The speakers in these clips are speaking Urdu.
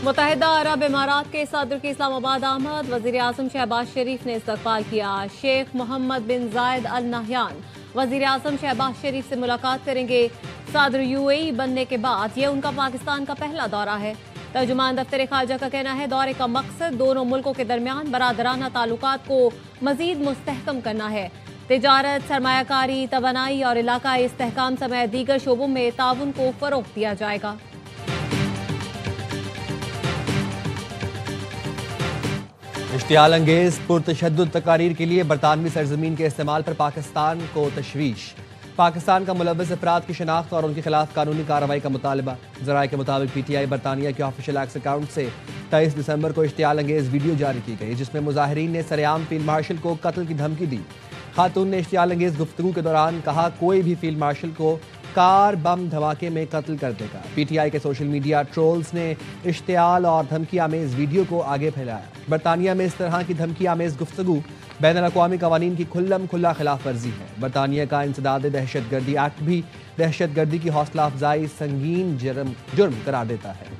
متحدہ عرب امارات کے صدر کی اسلام آباد آمد، وزیر اعظم شہباز شریف نے استقبال کیا۔ شیخ محمد بن زائد ال نہیان وزیر اعظم شہباز شریف سے ملاقات کریں گے۔ صدر UAE بننے کے بعد یہ ان کا پاکستان کا پہلا دورہ ہے۔ ترجمان دفتر خارجہ کا کہنا ہے دورے کا مقصد دونوں ملکوں کے درمیان برادرانہ تعلقات کو مزید مستحکم کرنا ہے۔ تجارت، سرمایہ کاری، توانائی اور علاقائی استحکام سمیت دیگر شعبوں میں تعاون کو فروغ دیا جائے گا۔ اشتعال انگیز پرتشدد تقاریر کے لیے برطانوی سرزمین کے استعمال پر پاکستان کو تشویش۔ پاکستان کا ملوث افراد کی شناخت اور ان کے خلاف قانونی کارروائی کا مطالبہ۔ ذرائع کے مطابق PTI برطانیہ کے آفیشیل ایکس اکاؤنٹ سے 23 دسمبر کو اشتعال انگیز ویڈیو جاری کی گئی جس میں مظاہرین نے سرعام فیلڈ مارشل کو قتل کی دھمکی دی۔ خاتون نے اشتعال انگیز گفتگو کے دوران کہا کوئی بھی فیلڈ مارشل کو کار بم دھماکے میں قتل کر دے گا۔ PTI کے سوشل میڈیا ٹرولز نے اشتعال اور دھمکی آمیز ویڈیو کو آگے پھیلایا۔ برطانیہ میں اس طرح کی دھمکی آمیز گفتگو بین الاقوامی قوانین کی کھلم کھلا خلاف ورزی ہے۔ برطانیہ کا انسداد دہشت گردی ایکٹ بھی دہشت گردی کی حوصلہ افزائی سنگین جرم قرار دیتا ہے۔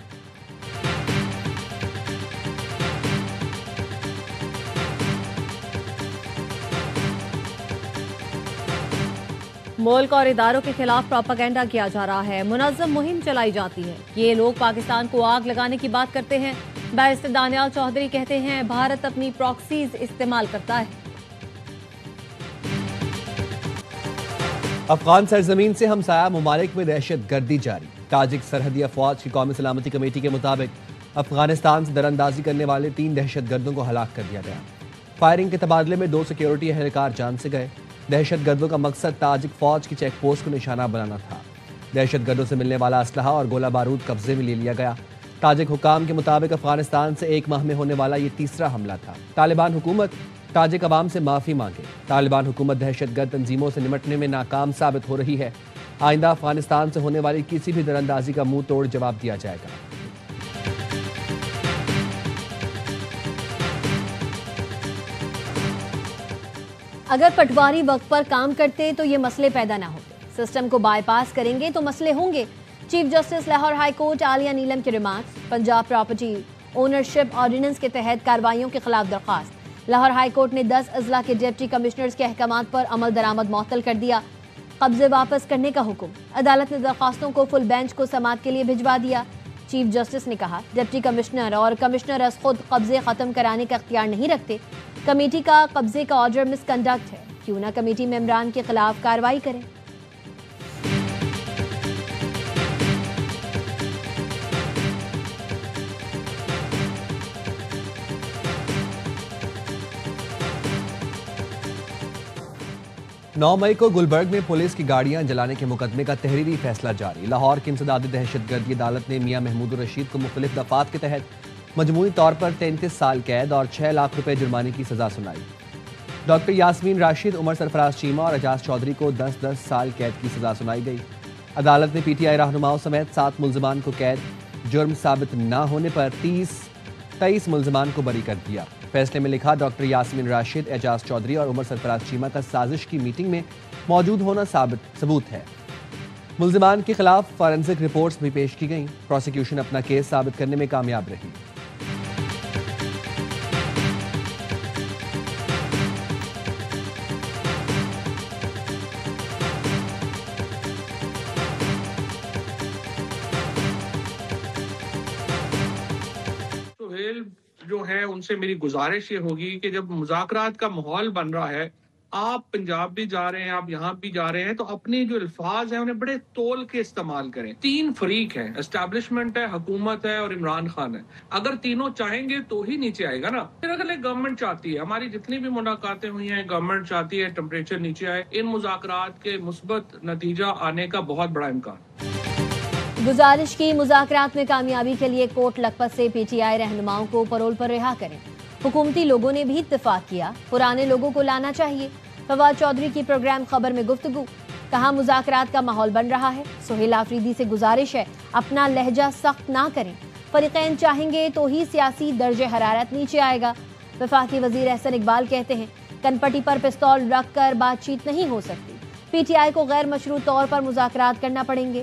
ملک اور اداروں کے خلاف پروپیگنڈا کیا جا رہا ہے، منظم مہم چلائی جاتی ہے۔ یہ لوگ پاکستان کو آگ لگانے کی بات کرتے ہیں۔ بیرسٹر دانیال چودھری کہتے ہیں بھارت اپنی پراکسیز استعمال کرتا ہے۔ افغان سرزمین سے ہمسایہ ممالک میں دہشت گردی جاری۔ تاجک سرحدی افواج کی قومی سلامتی کمیٹی کے مطابق افغانستان سے دراندازی کرنے والے 3 دہشت گردوں کو ہلاک کر دیا گیا۔ فائرنگ کے تبادلے میں 2 سیکیورٹی اہلکار جان سے گئے۔ دہشت گردوں کا مقصد تاجک فوج کی چیک پوسٹ کو نشانہ بنانا تھا۔ دہشت گردوں سے ملنے والا اسلحہ اور گولہ بارود قبضے میں لے لیا گیا۔ تاجک حکام کے مطابق افغانستان سے 1 ماہ میں ہونے والا یہ تیسرا حملہ تھا۔ طالبان حکومت تاجک عوام سے معافی مانگے۔ طالبان حکومت دہشت گرد تنظیموں سے نمٹنے میں ناکام ثابت ہو رہی ہے۔ آئندہ افغانستان سے ہونے والی کسی بھی دراندازی کا منہ توڑ جواب دیا جائے گا۔ اگر پٹواری وقت پر کام کرتے تو یہ مسئلے پیدا نہ ہوتے۔ سسٹم کو بائی پاس کریں گے تو مسئلے ہوں گے۔ Chief justice Lahore high court Aalia Neelum کے remarks. Punjab property ownership ordinance کے تحت کارروائیوں کے خلاف درخواست۔ لاہور ہائی کورٹ نے 10 اضلاع کے ڈپٹی کمشنرز کے احکامات پر عمل درآمد معطل کر دیا۔ قبضے واپس کرنے کا حکم۔ عدالت نے درخواستوں کو فل بینچ کو سماعت کے لیے بھجوا دیا۔ چیف جسٹس نے کہا ڈپٹی کمشنر اور کمشنر از خود قبضے ختم کرانے کا اختیار نہیں رکھتے۔ کمیٹی کا قبضے کا آرڈر مس کنڈکٹ ہے، کیوں نہ کمیٹی ممبران کے خلاف کارروائی کریں۔ نو مئی کو گلبرگ میں پولیس کی گاڑیاں جلانے کے مقدمے کا تحریری فیصلہ جاری۔ لاہور کی انسداد دہشت گردی عدالت نے میاں محمود الرشید کو مختلف دفعات کے تحت مجموعی طور پر 33 سال قید اور 6 لاکھ روپے جرمانے کی سزا سنائی۔ ڈاکٹر یاسمین راشد، عمر سرفراز چیمہ اور اعجاز چودھری کو 10 سال قید کی سزا سنائی گئی۔ عدالت نے PTI رہنماؤں سمیت 7 ملزمان کو قید، جرم ثابت نہ ہونے پر 23 ملزمان کو بری کر دیا۔ فیصلے میں لکھا ڈاکٹر یاسمین راشد، اعجاز چودھری اور عمر سرفراز چیمہ کا سازش کی میٹنگ میں موجود ہونا ثبوت ہے۔ ملزمان کے خلاف فارنسک رپورٹس بھی پیش کی گئیں۔ پروسیکیوشن اپنا کیس ثابت کرنے میں کامیاب رہی۔ جو ہے ان سے میری گزارش یہ ہوگی کہ جب مذاکرات کا ماحول بن رہا ہے، آپ پنجاب بھی جا رہے ہیں، آپ یہاں بھی جا رہے ہیں، تو اپنے جو الفاظ ہیں انہیں بڑے تول کے استعمال کریں۔ 3 فریق ہیں، اسٹیبلشمنٹ ہے، حکومت ہے اور عمران خان ہے۔ اگر تینوں چاہیں گے تو ہی نیچے آئے گا نا۔ پھر اگر گورنمنٹ چاہتی ہے، ہماری جتنی بھی ملاقاتیں ہوئی ہیں، گورنمنٹ چاہتی ہے ٹمپریچر نیچے آئے، ان مذاکرات کے مثبت نتیجہ آنے کا بہت بڑا امکان۔ گزارش کی مذاکرات میں کامیابی کے لیے کوٹ لکھپت سے PTI رہنماؤں کو پرول پر رہا کریں۔ حکومتی لوگوں نے بھی اتفاق کیا، پرانے لوگوں کو لانا چاہیے۔ فواد چودھری کی پروگرام خبر میں گفتگو، کہاں مذاکرات کا ماحول بن رہا ہے۔ سہیل آفریدی سے گزارش ہے اپنا لہجہ سخت نہ کریں، فریقین چاہیں گے تو ہی سیاسی درجہ حرارت نیچے آئے گا۔ وفاقی وزیر احسن اقبال کہتے ہیں کن پٹی پر پستول رکھ کر بات چیت نہیں ہو سکتی، PTI کو غیر مشروع طور پر مذاکرات کرنا پڑیں گے۔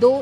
2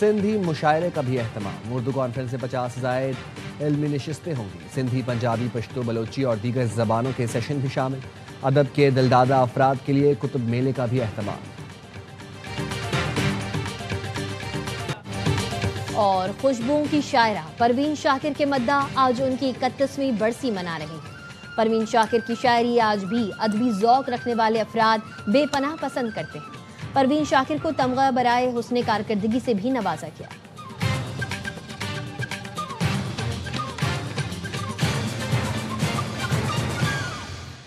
سندھی مشاعرے کا بھی اہتمام، اردو کانفرنس سے 50 سے زائد علمی نشستیں ہوں گی، سندھی، پنجابی، پشتو، بلوچی اور دیگر زبانوں کے سیشن بھی شامل، ادب کے دلدادہ افراد کے لیے کتب میلے کا بھی اہتمام۔ اور خوشبوؤں کی شاعرہ پروین شاکر کے مداح آج ان کی 31ویں برسی منا رہی ہیں۔ پروین شاکر کی شاعری آج بھی ادبی ذوق رکھنے والے افراد بے پناہ پسند کرتے ہیں۔ پروین شاکر کو تمغہ برائے حسن کارکردگی سے بھی نوازا گیا۔